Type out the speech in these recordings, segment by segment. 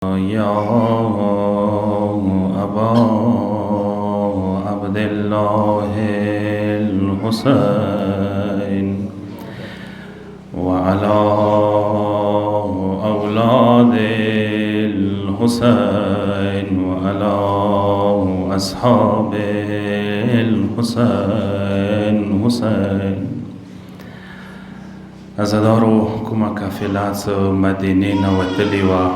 يا أبا عبد الله الحسين وعلى أولاد الحسين وعلى أصحاب الحسين عزادارو کومه قافله مدینې نه وتلې وه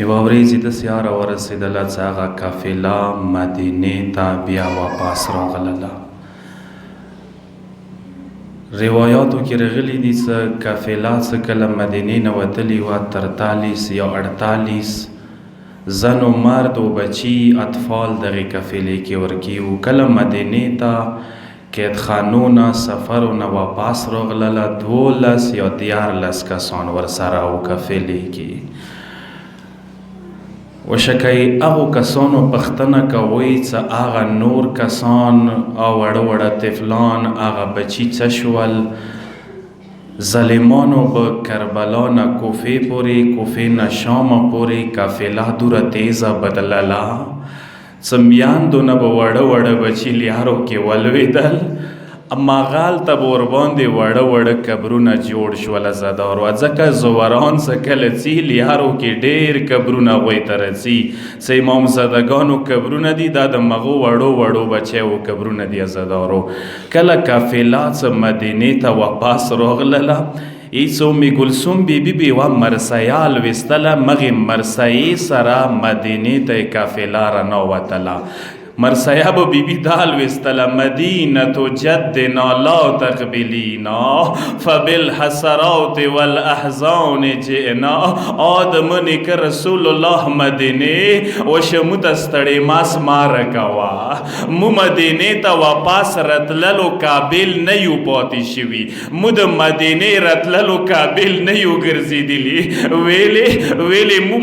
یوه ورځ یې داسې ورسېدله چې هغه قافله مدینې ته بیا واپس راغلله. روایاتو کې راغلي دي چې قافله چې کله مدینې نه وتلې وه 43 یا 48 زن و مرد و بچی اطفال دغې قافلې کې ورکي وو. کله مدینې ته قیدخانونه سفرونه واپس راغلله 12 یا 14 کسان ورسره وو قافلې کې. وشکای هغو کسانو پوښتنه کوئ چې هغه نور کسان او وړه وړه طفلان هغه بچي څه شول؟ ظالمانو په کربلا نه کوفې پورې کوفې نه شامه پورې قافله دوره تیزه بدلله چې میاندو نه به وړه وړه بچي لیارو کې ولوېدل ماغال ته به ورباندې وړه وړه قبرونه جوړ شول. عزادارو ځکه زوران څه کله ځي لیارو کې ډېر قبرونه هغوی ته راځي څه امامزادګانو قبرونه دي دا د مغو وړو وړو بچیو قبرونه دي. عزادارو کله قافله څه مدینې ته واپس راغلله ایڅ ام کلثوم بیبي به یوه مرثیه لویستله مغې مرثیې سره مدینې ته یې قافله رانوتله. مرثیه به بیبي دا لویستله مدینة جدنا لا تقبلینا فبالحسرات والاحزان جئنا. آدم نیکه رسول الله مدینې وشه مو ته ستړې ماس ماره کوه مو مدینې ته واپس رتللو قابل نه یو پاتې شوي مو د مدینې رتللو قابل نه یو ګرځېدلي ویلې مو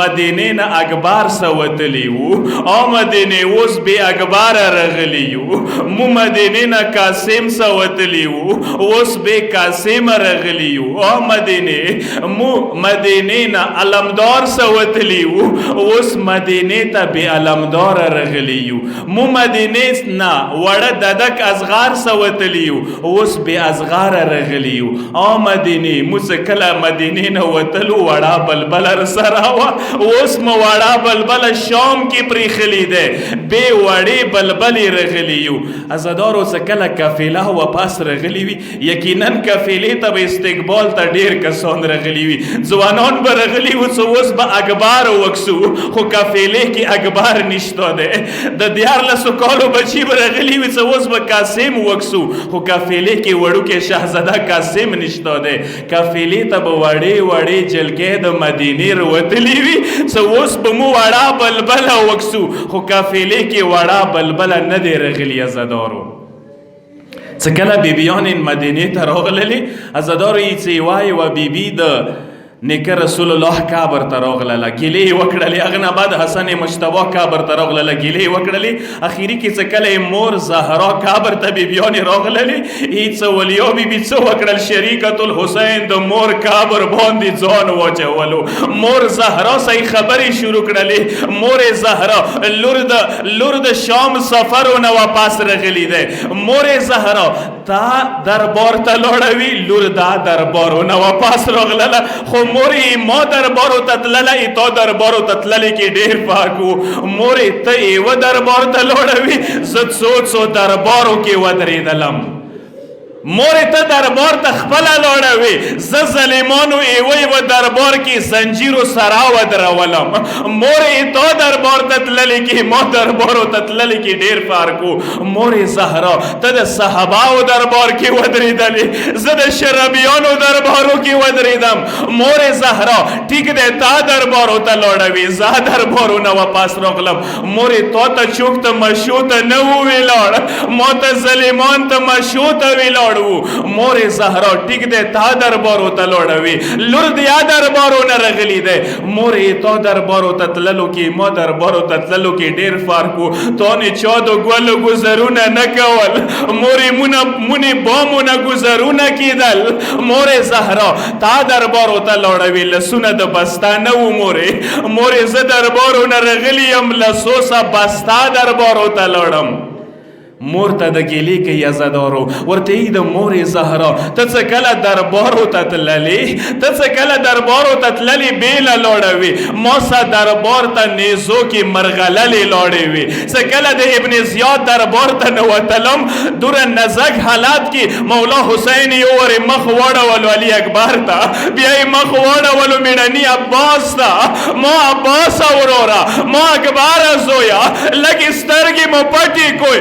مدینې نه اکبر څه وتلي وو مدینې اوس بې اکباره رغلی یو مو مدینې نه قاسم څه وتلي وو اوس بې قاسمه رغلی یو مو مدینې نه علمدار څه وتلي وو اوس مدینې ته بې علمداره رغلی یو مو مدینې نه وړه ددک اصغار څه وتلي یو اوس بې اصغاره رغلی یو مدینې مو چې کله مدینې نه وتلو وړه بلبله رسره وه اوس مو وړه بلبله شام کې پرېښلې دی بے وړې بلبلې رغلی یو. عزادارو څه کله قافله واپس رغلی وي یقینا قافلې ته به استقبال ته ډېر کسان رغلي وي ځوانان به رغلي وو څه اوس به اکبر وکسو خو قافلې کې اکبر نشته دی د 14 کالو بچي به رغلي وي څه اوس به قاسم وکسو خو قافلې کې وړوکی شهزاده قاسم نشته دی. قافلې ته به وړې وړې جلګې د مدینې روتلي وي څه اوس به مو وړه بلبله وکسو خو قافلې کې وړه بلبله نه دی رغلي. عزادارو څه کله بیبیانې مدینې ته راغللې عزادارو یې څه وایي وه بیبي د نیکه رسول الله قبر ته راغلله ګیلې یې وکړلې هغه نه بعد حسن مجتبی قبر ته راغلله ګیلې یې وکړلې اخري کې څه کله یې مور زهرا قبر ته بیبیانې راغللې یې څه ولیا بیبي څه وکړل شریکة الحسین د مور قبر باندې ځان واچولو مور زهرا صحیح خبرې شروع کړلې مور زهرا لور د شام سفرونه واپس رغلی دی مور زهرا تا دربار ته لاړوي لور دا دربارونه واپس راغلله خو مورې ما دربارو ته تللی تا دربارو ته تللی کې ډېر فرق و مورې ته یوه دربار ته لاړوي زه څو دربارو کې ودرېدلم مورې ته دربار ته خپله لاړوي زه ظالمانو یوه دربار کې زنجیرو سره ودرولم مورې تا دربار ته تللی کې ما دربارو ته تللی کې ډېر فرق و مورې زهرا ته د صحاباو دربار کې ودرېدلې زه د شرابیانو دربارو کې ودرېدم مورې زهرا ټیک دی تا دربارو ته لاړوي زه دربارونه واپس راغلم مورې تا ته چوک ته مشو ته نه و ولاړ ما ته ظالمان ته مشو ته ولاړ لاړو. مور زهرا ټیک دی تا دربارو ته لاړوي لور د یا دربارو نه رغلی دی. مور تا دربارو ته تللو کې ما دربارو ته تللو کې ډیر فرق و. تا نه چا د ګلو ګذرونه نه کول مورې مونې بامونه ګذرونه کېدل. مور زهرا تا دربارو ته لاړوي لسونه د بستا نه و. مورې زه دربارو نه رغلی یم لسوسه بستا دربارو ته لاړم. مور ته د ګیلې کې یزدارو ورته یې د مور زهرا ته څه کله دربارو ته تللې ته څه کله دربارو ته تللې بیله لاړوي ما سه دربار ته نیزو کې مرغللې لاړې وي. څه کله د ابن زیاد دربار ته نه وتلم دوره نزک حالات کې مولا حسین یې ورې مخ واړولو علي اکبر ته بیا یې مخ واړولو میړني عباس ته ما عباس وروره ما اکبر زویا لږ سترګې مو پټې کوئ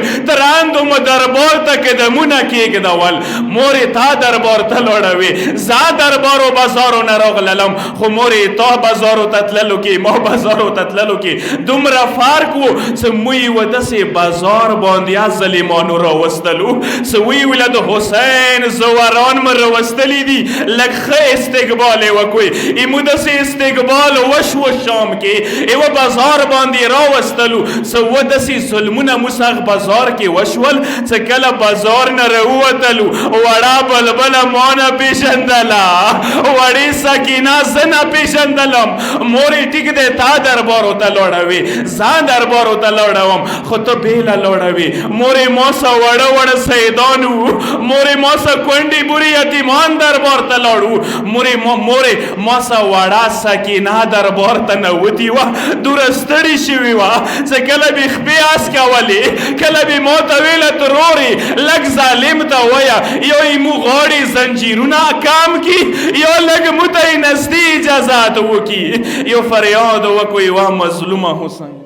تراندو مو دربار ته قدمونه کېږدول. مورې تا دربار ته لاړوي زه دربارو بازارو نه راغللم خو مورې تا بازارو ته تللو کې ما بازارو ته تللو کې دومره فرق و څه موی و داسې بازار باندې از ظلیمانو راوستلو څه وی ویله د حسین زوران مو راوستلی دي لږ ښه استقبال یې وکړئ ایمو داسې استقبال وشو شام کې ایوه بازار باندې راوستلو څه و داسې ظلمونه موسغ بازار کې وشول څه کله بازار نه راووتلو وړه بلبله ما نه پېژندله وړې سکینه زه نه پېژندلم. مورې ټیک دی تا دربارو ته لاړوي زه دربارو ته لاړوم خو ته بیله لاړوي. مورې ما سه وړه وړه سیدان وو مورې ما سه کونډې بورې یتیمان دربار ته لاړو. مورې ما سه وړه سکینه دربار ته نوتې وه دوره ستړې شوې وه څه کله مې خپې اس کولې کله مې ما ته ویله ترورې لږ ظالم ته ویه یو یې مو غاړې زنجیرونه کام کی یو لږ مو ته یې نزدې اجازات وکړي یو فریاد وکړو یوه مظلومه حسین